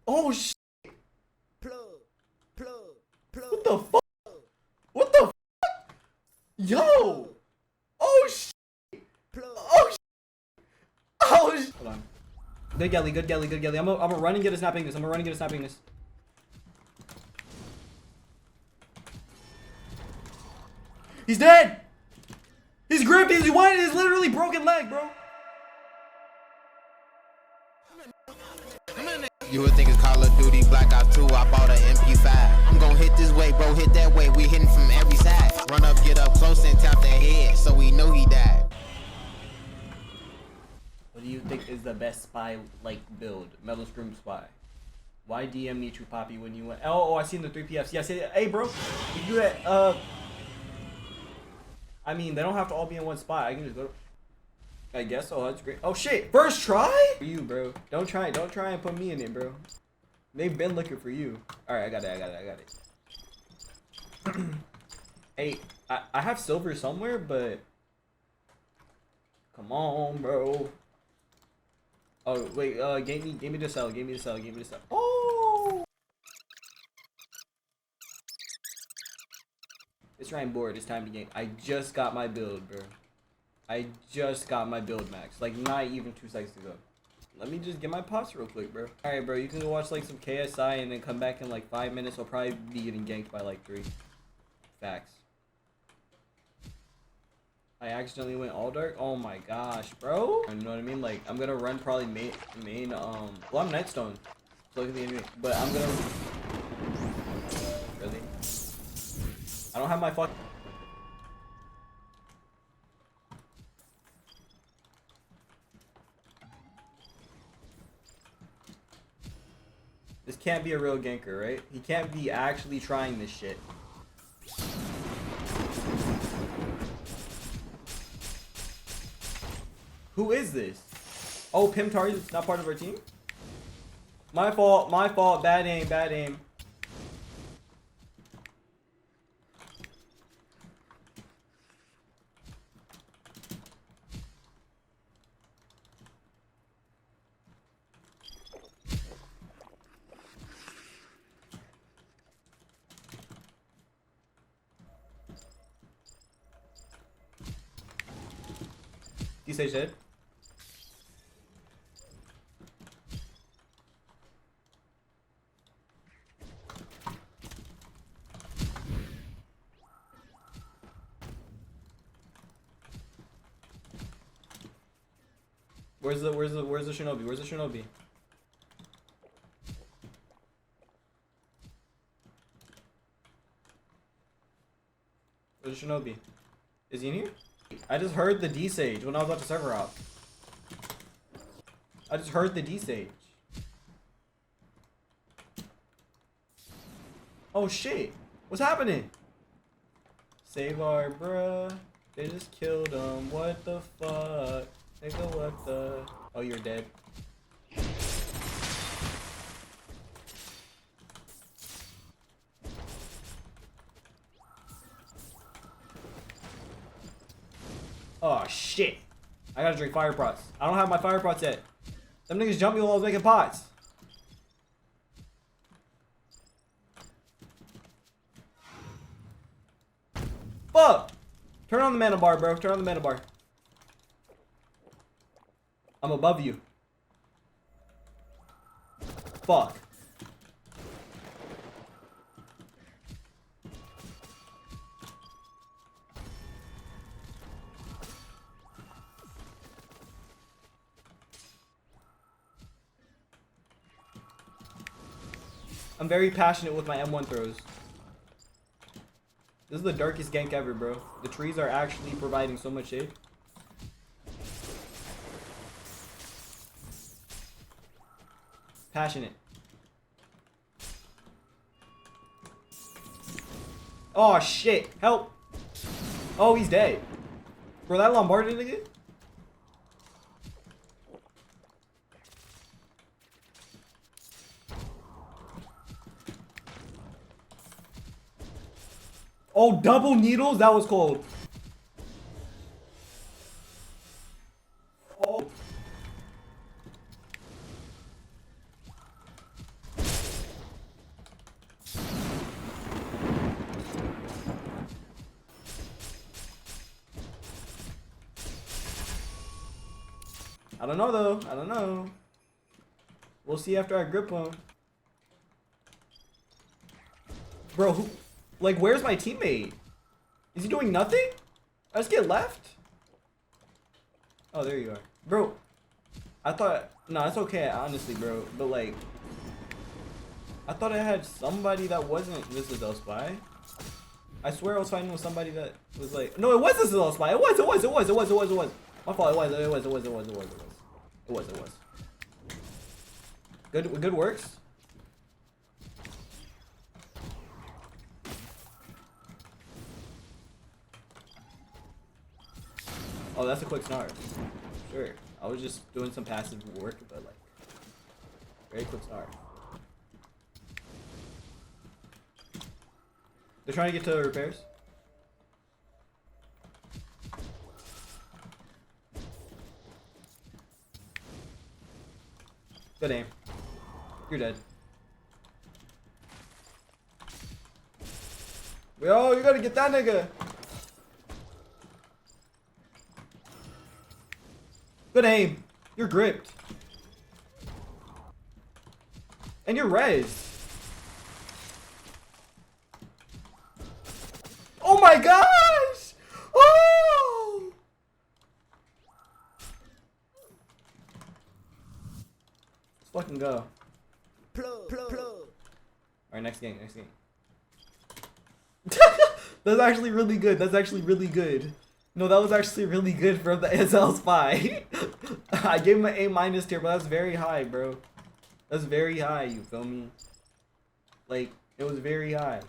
Oh shit. What the fuck? What the fuck? Yo! Oh shit! Oh shit! Oh shit! Hold on. Good Gelly, good Gelly, good Gelly. I'm gonna run and get a snapping this. I'm gonna run and get a snapping this. He's dead! He's gripped, he's one, he's literally broken leg, bro. You would think it's Call of Duty Black Ops 2. I bought an MP5. I'm gonna hit this way, bro. Hit that way. We hitting from every side. Run up, get up close, and tap that head, so we know he died. What do you think is the best spy like build? Metal Scream Spy. Why DM Nichu Poppy when you went? Oh, I seen the 3PFs. Yeah, say, hey, bro. If you had, I mean, they don't have to all be in one spot. I can just go. I guess so. That's great. Oh shit! First try? For you, bro. Don't try and put me in it, bro. They've been looking for you. All right, I got it. Hey, I have silver somewhere, but come on, bro. Oh wait, give me the cell. Oh! It's Ryan board. It's time to game. I just got my build, bro. I just got my build max. Like, not even 2 seconds ago. Let me just get my pots real quick, bro. Alright, bro. You can go watch, like, some KSI and then come back in, like, 5 minutes. I'll probably be getting ganked by, like, 3. Facts. I accidentally went all dark? Oh, my gosh, bro. You know what I mean? Like, I'm gonna run probably main, well, I'm Nightstone. So look at the enemy. But I'm gonna... Really? I don't have my fuck. This can't be a real ganker, right? He can't be actually trying this shit. Who is this? Oh, Pimtar's not part of our team? My fault, bad aim. You say shit? Where's the Shinobi? Where's the Shinobi? Where's the Shinobi? Is he in here? I just heard the D-Sage when I was about to server out. I just heard the D-Sage. Oh shit. What's happening? Save our bruh. They just killed him. What the fuck? Nigga, what the... Oh, you're dead. Oh shit. I gotta drink fire pots. I don't have my fire pots yet. Them niggas jumped me while I was making pots. Fuck! Turn on the mana bar, bro. Turn on the mana bar. I'm above you. Fuck. I'm very passionate with my M1 throws. This is the darkest gank ever, bro. The trees are actually providing so much shade. Passionate. Oh shit, help. Oh, he's dead. Bro, that Lombardi nigga? Oh, double needles? That was cold. Oh. I don't know though. I don't know. We'll see after I grip him. Bro, who, like, where's my teammate? Is he doing nothing? I just get left? Oh, there you are. Bro, I thought, no, it's okay, honestly, bro. But, like, I thought I had somebody that wasn't this is El Spy. I swear I was fighting with somebody that was like, no, it was this is El Spy. It was. My fault, it was. Good works. Oh, that's a quick snarf. Sure. I was just doing some passive work, but like, very quick snarf. They're trying to get to repairs. Good aim. You're dead. Yo, you gotta get that nigga. Good aim. You're gripped. And you're res. Oh my gosh! Oh! Let's fucking go. Alright, next game. That's actually really good. No, that was actually really good from the SL Spy. I gave him an A- tier, but that's very high, bro. That's very high, you feel me? Like, it was very high.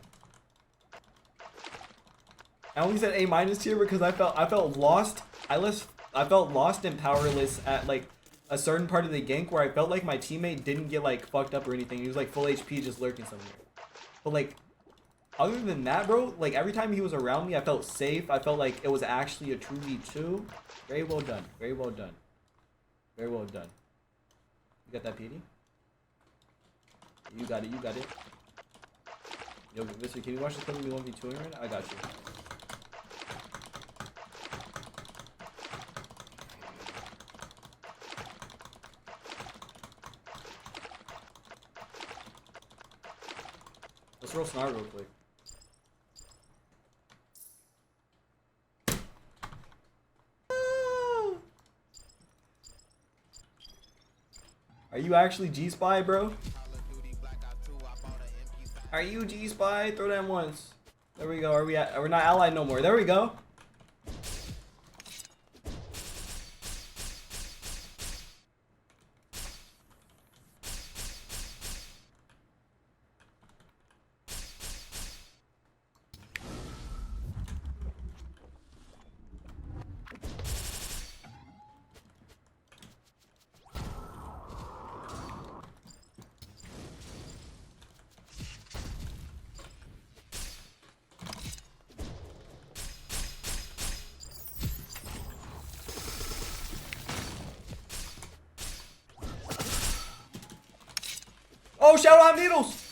I only said A- tier because I felt lost. I felt lost and powerless at like a certain part of the gank where I felt like my teammate didn't get like fucked up or anything. He was like full HP just lurking somewhere. But like, other than that, bro, like every time he was around me, I felt safe. I felt like it was actually a 2v2. Very well done. Very well done. Very well done. You got that, PD? You got it. Yo, Mister, can you watch this clip of me 1v2ing right now? I got you. Let's roll Snar real quick. Are you actually G-Spy, bro? Are you G-Spy? Throw that once. There we go. We're not allied no more. There we go. Oh, Shadow have needles!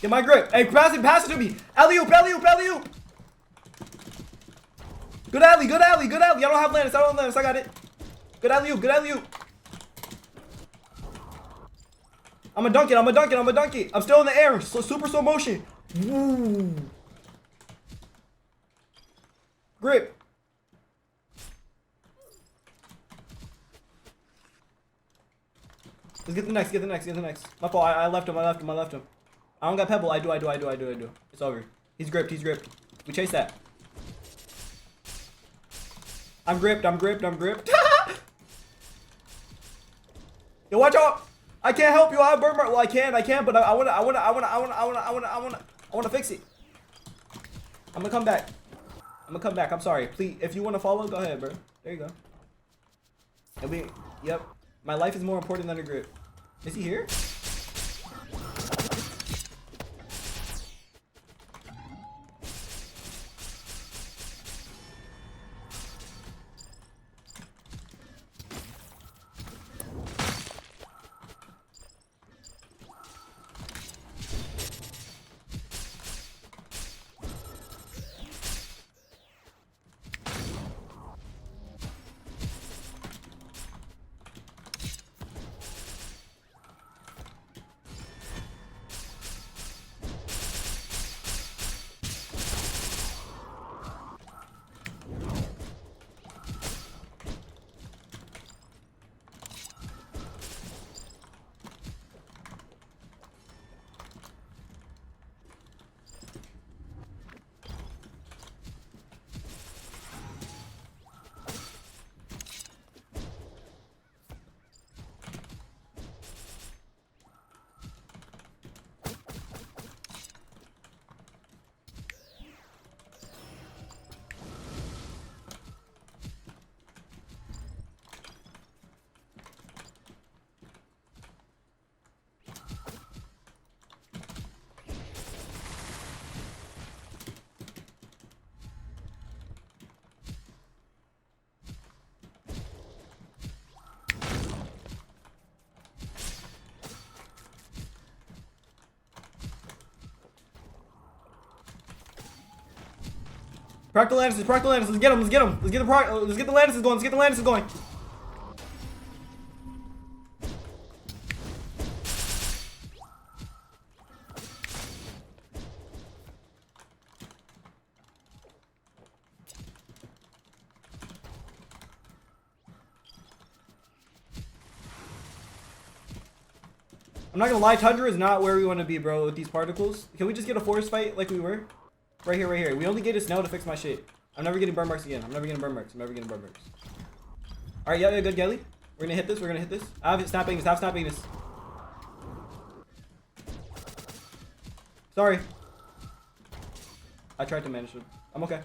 Get my grip. Hey, pass it to me. Alley-oop. Good alley. I don't have Lannis. I got it. Good alley-oop. I'm a dunk it. I'm still in the air. Super slow motion. Woo. Grip. Let's get the next. My fault. I left him. I don't got pebble. I do. It's over. He's gripped. We chase that. I'm gripped. I'm gripped. I'm gripped. Yo, watch out! I can't help you. I have burn mark. Well, I can, but I wanna fix it. I'm gonna come back. I'm sorry. Please, if you wanna follow, go ahead, bro. There you go. And yep. My life is more important than a grip. Is he here? Proc the Lannises, let's get him, let's get him. Let's get the Lannises going, I'm not gonna lie, Tundra is not where we want to be, bro, with these particles. Can we just get a forest fight like we were? Right here. We only get a snow to fix my shit. I'm never getting burn marks again. Alright, yeah, good, Gelly. We're gonna hit this. I have snapping this. Sorry. I tried to manage it. I'm okay.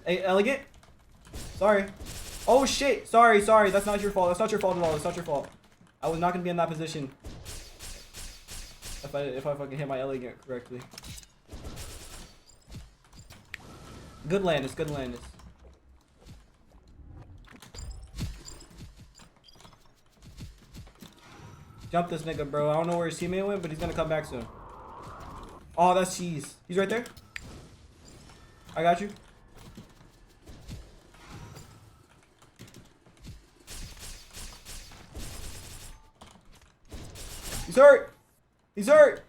Hey, Elegant. Sorry. Oh shit. Sorry. That's not your fault. That's not your fault at all. That's not your fault. I was not gonna be in that position. If I fucking hit my Elegant correctly. Good Landis. Jump this nigga, bro. I don't know where his teammate went, but he's gonna come back soon. Oh, that's cheese. He's right there. I got you. He's hurt.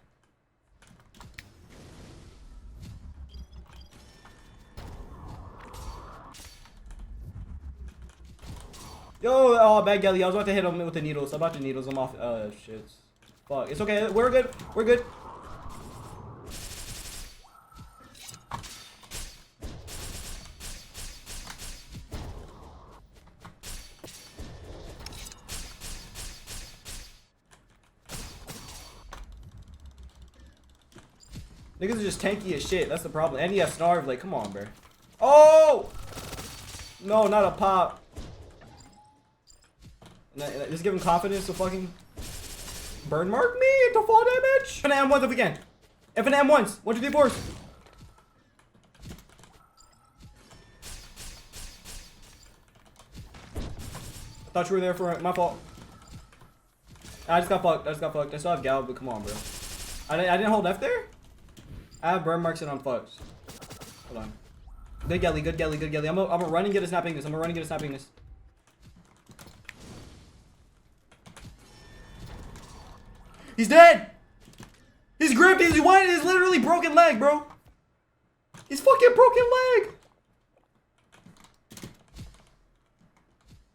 Yo, oh, bad Gelly. I was about to hit him with the needles. I'm off. Shit. Fuck. It's okay. We're good. Niggas are just tanky as shit. That's the problem. And he has Snarv. Like, come on, bro. Oh! No, not a pop. Just give him confidence to fucking burn mark me into fall damage. Infinite M1s if we can. Infinite M1s. 1, 2, 3, 4s. I thought you were there for it. My fault. I just got fucked. I still have Gal, but come on, bro. I didn't hold F there? I have burn marks and I'm fucked. Hold on. Good Gelly. I'm gonna run and get a snapping this. He's dead! He's gripped! He's literally broken leg, bro! He's fucking broken leg!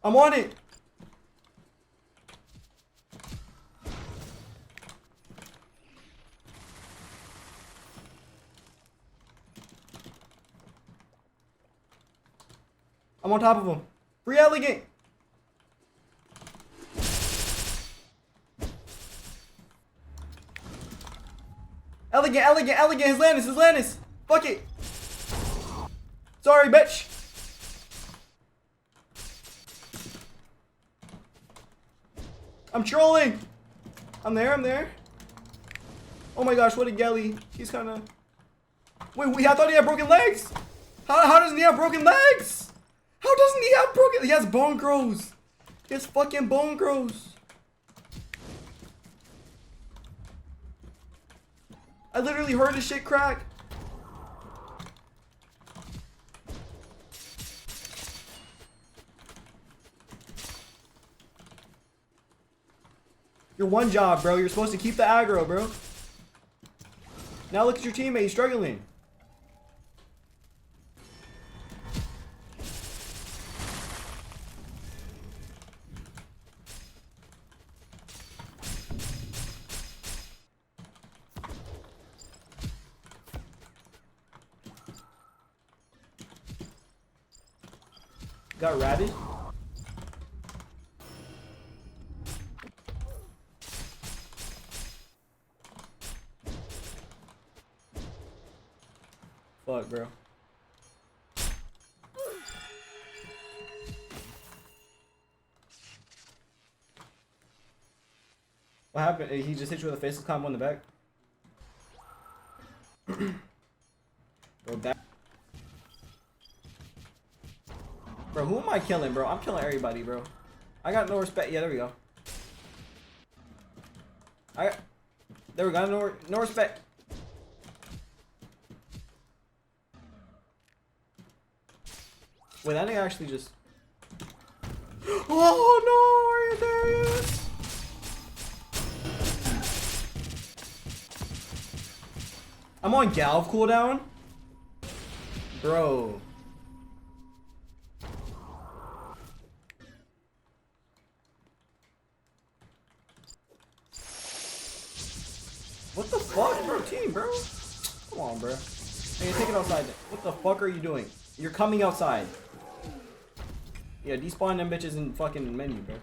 I'm on it! I'm on top of him. Free elegant. Elegant. His Lannis. Fuck it. Sorry, bitch. I'm trolling. I'm there. Oh my gosh, what a gelly. He's kind of... Wait, I thought he had broken legs. How doesn't he have broken legs? How doesn't he have broken... He has bone grows. He has fucking bone grows. I literally heard his shit crack. Your one job, bro. You're supposed to keep the aggro, bro. Now look at your teammate. He's struggling. Got ratted. Fuck, bro. What happened? He just hit you with a faceless combo in the back? Bro, back. Bro, who am I killing, bro? I'm killing everybody, bro. I got no respect. Yeah, there we go. There we go. No respect. Wait, that nigga actually just... Oh no! Are you serious? I'm on Galv cooldown? Bro. What the fuck, bro? Team, bro. Come on, bro. Hey, take it outside. What the fuck are you doing? You're coming outside. Yeah, despawn them bitches in fucking menu, bro.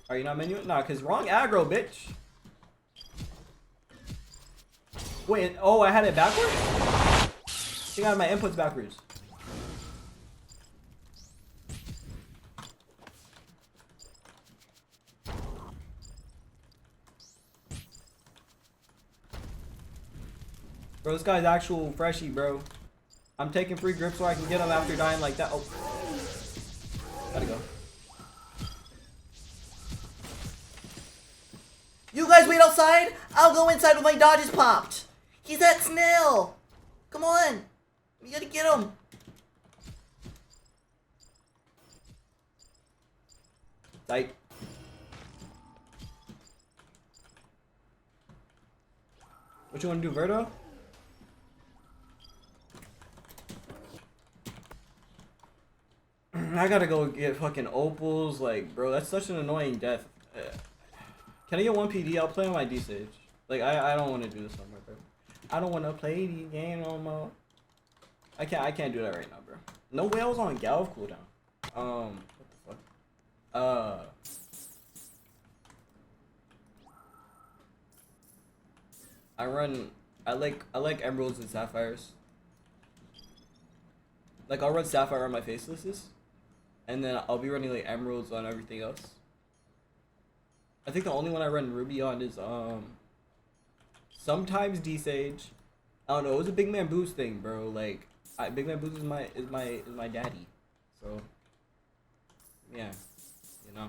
Are you not menu? Nah, cause wrong aggro, bitch. Wait, oh, I had it backwards? I think I had my inputs backwards. Bro, this guy's actual freshie, bro. I'm taking free grips so I can get him after dying like that. Oh. Gotta go. You guys wait outside? I'll go inside with my dodges popped. He's at snail. Come on. We gotta get him. Tight. What you wanna do, Verto? I gotta go get fucking opals, like, bro, that's such an annoying death. Can I get 1 PD? I'll play on my D stage. Like, I don't want to do this no more, bro. I don't want to play the game no more. I can't do that right now, bro. No way I was on Galv cooldown. What the fuck? I like emeralds and sapphires. Like, I'll run sapphire on my facelesses. And then I'll be running like emeralds on everything else. I think the only one I run ruby on is sometimes D Sage. I don't know. It was a big man boost thing, bro. Like big man boost is my daddy. So yeah, you know.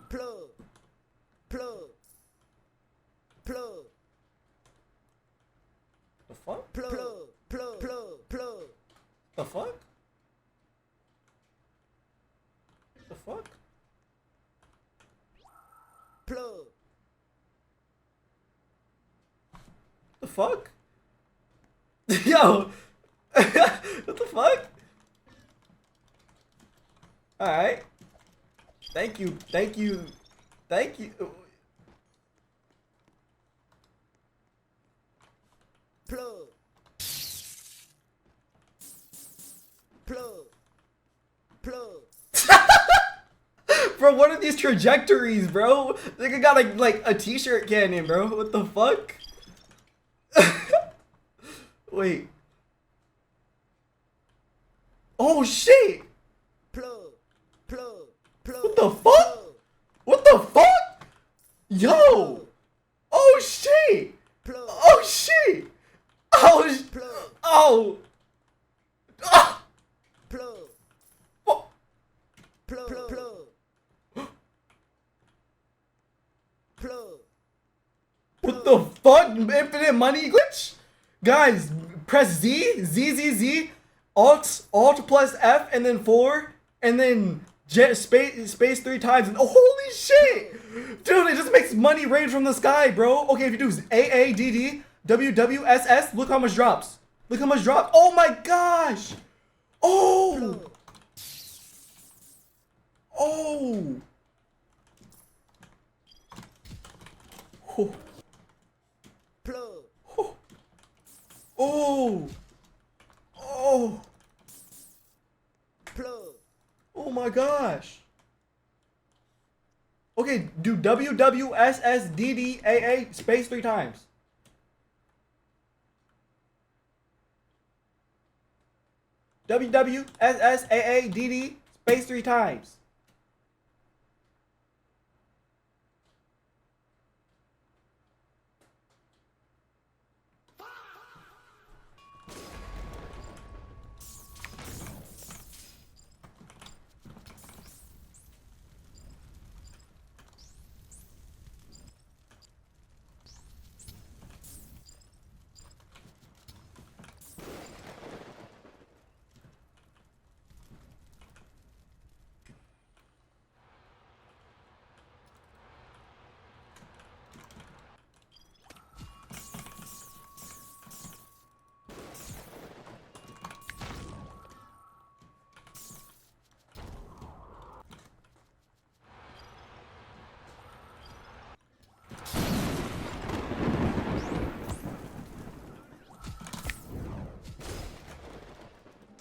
Plug. The fuck? Plug. The fuck? The fuck? Plug. The fuck? Yo! What the fuck? Alright. Thank you. Plug. Plug. Plug. Bro, what are these trajectories, bro? Nigga got like a t-shirt cannon, bro. What the fuck? Wait. Oh shit! Plug. Plug. Plug. What the fuck? What the fuck? Yo! Oh shit! Plug. Oh shit! Oh! Plug. Oh! Ah! Plug. Oh! Plug. Plug. Plug. What the fuck? Infinite money glitch? Guys, press Z, Z, Z, Z, Alt plus F, and then 4, and then space 3 times, and oh, holy shit! Dude, it just makes money rain from the sky, bro. Okay, if you do AADD, WWSS, look how much drops. Look how much drops. Oh my gosh! Oh! Oh! Oh! Plug. Oh! Oh! Plug. Oh my gosh! Okay, do WWSSDDAA space 3 times. WWSSAADD space 3 times.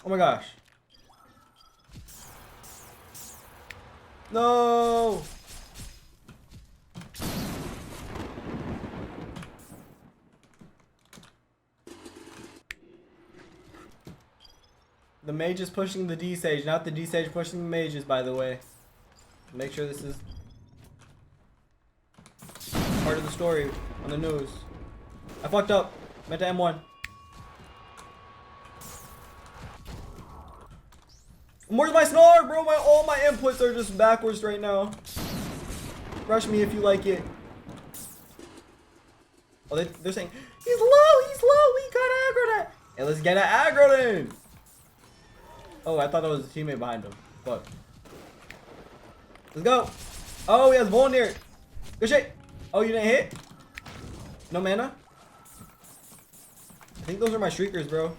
Oh my gosh. No! The mage is pushing the D sage, not the D sage pushing the mages, by the way. Make sure this is part of the story on the news. I fucked up. Meant to M1. Where's my snore, bro? All my inputs are just backwards right now. Rush me if you like it. Oh, they're saying, he's low, we got aggroed at. Hey, let's get an aggro then. Oh, I thought that was a teammate behind him. Fuck. Let's go. Oh, he has Volnir. Good shit. Oh, you didn't hit? No mana? I think those are my shriekers, bro.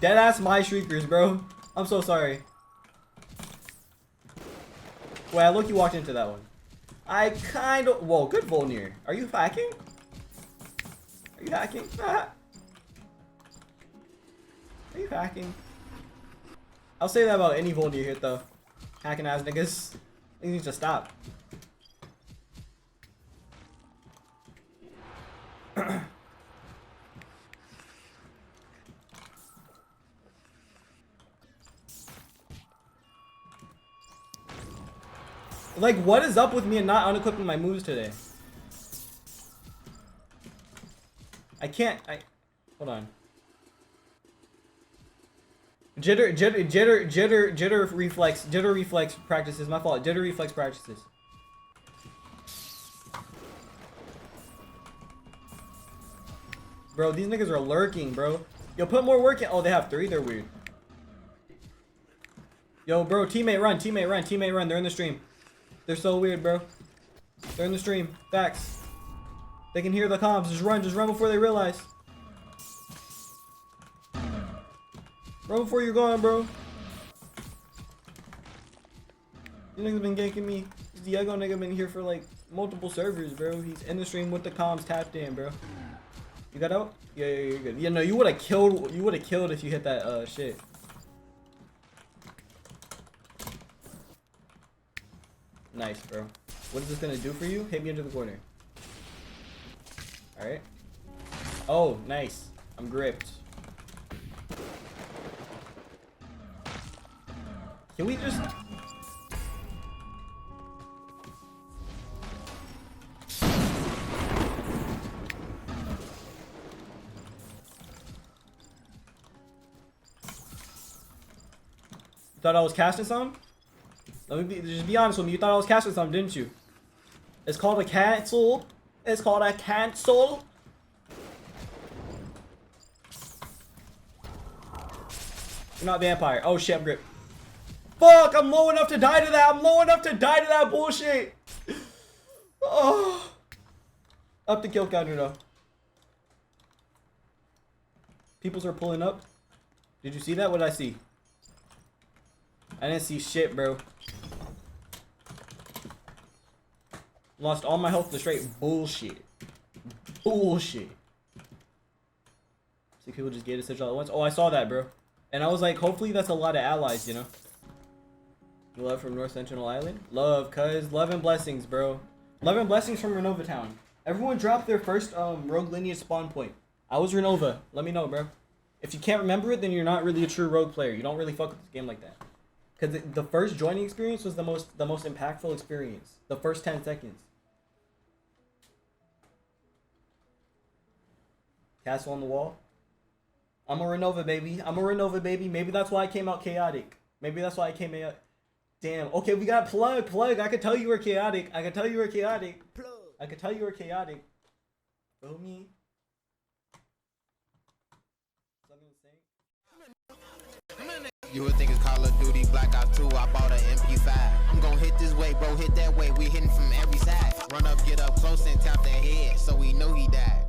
Deadass my shriekers, bro. I'm so sorry. Wait, I look, you walked into that one. I kind of... Whoa, good Volnir. Are you hacking? Are you hacking? Are you hacking? I'll say that about any Volnir hit, though. Hacking ass niggas. They need to stop. Like, what is up with me and not unequipping my moves today? Hold on. Jitter reflex practices. My fault. Jitter reflex practices. Bro, these niggas are lurking, bro. Yo, put more work in. Oh, they have 3. They're weird. Yo, bro, teammate run. They're in the stream. They're so weird, bro. They're in the stream. Facts. They can hear the comms. Just run before they realize. Run before you're gone, bro. You niggas been ganking me. This Diego nigga been here for like multiple servers, bro. He's in the stream with the comms tapped in, bro. You got out? Yeah, you're good. Yeah, no, you would have killed. You would have killed if you hit that shit. Nice, bro. What is this gonna do for you? Hit me into the corner. All right. Oh, nice. I'm gripped. Can we just? You thought I was casting some? Let me just be honest with me. You thought I was casting some, didn't you? It's called a cancel. It's called a cancel. You're not vampire. Oh shit, I'm gripped. Fuck, I'm low enough to die to that. I'm low enough to die to that bullshit. Oh. Up the kill counter though. Peoples are pulling up. Did you see that? What did I see? I didn't see shit, bro. Lost all my health to straight bullshit. Bullshit. See, people just get it all at once. Oh, I saw that, bro. And I was like, hopefully that's a lot of allies, you know? Love from North Sentinel Island? Love, cuz. Love and blessings, bro. Love and blessings from Renova Town. Everyone dropped their first rogue lineage spawn point. I was Renova. Let me know, bro. If you can't remember it, then you're not really a true rogue player. You don't really fuck with this game like that. Because the first joining experience was the most impactful experience. The first 10 seconds. Castle on the wall. I'm a Renova, baby. I'm a Renova, baby. Maybe that's why I came out chaotic. Maybe that's why I came out. Damn. Okay, we got plug. I could tell you were chaotic. I could tell you were chaotic. I could tell you were chaotic. Feel me? You would think it's Call of Duty Black Ops 2. I bought an MP5. I'm gonna hit this way, bro. Hit that way. We hitting from every side. Run up, get up close, and tap that head, so we know he died.